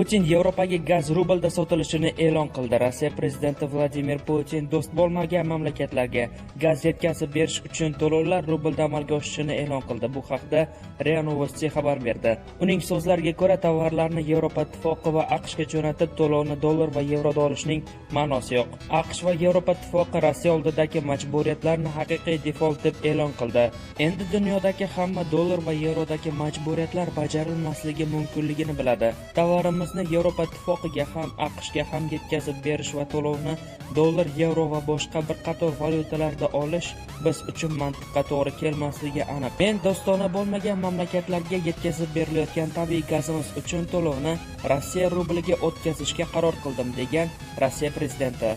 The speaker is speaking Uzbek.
Putin Yevropaga gaz rublda sotilishini e'lon qildi. Rossiya prezidenti Vladimir Putin do'st bo'lmagan mamlakatlarga gaz yetkazib berish uchun to'lovlar rublda amalga oshishini e'lon qildi. Bu haqda RIA Novosti xabar berdi. Uning so'zlariga ko'ra, tovarlarni Yevropa Ittifoqi va AQShga jo'natib, to'lovni dollar va yevroda olishning ma'nosi yo'q. AQSh va Yevropa Ittifoqi Rossiya oldidagi majburiyatlarni haqiqiy defolt deb e'lon qildi. Endi dunyodagi hamma dollar va yevrodagi majburiyatlar bajarilmasligi mumkinligini biladi. Tovarimizni Yevropa Ittifoqiga ham AQShga ham yetkazib berish va to'lovni dollar, yevro va boshqa bir qator valyutalarda olish biz uchun mantiqqa to'g'ri kelmasligi aniq. Men do'stona bo'lmagan mamlakatlarga yetkazib berilayotgan tabiiy gazimiz uchun to'lovni Rossiya rubliga o'tkazishga qaror qildim, degan Rossiya prezidenti.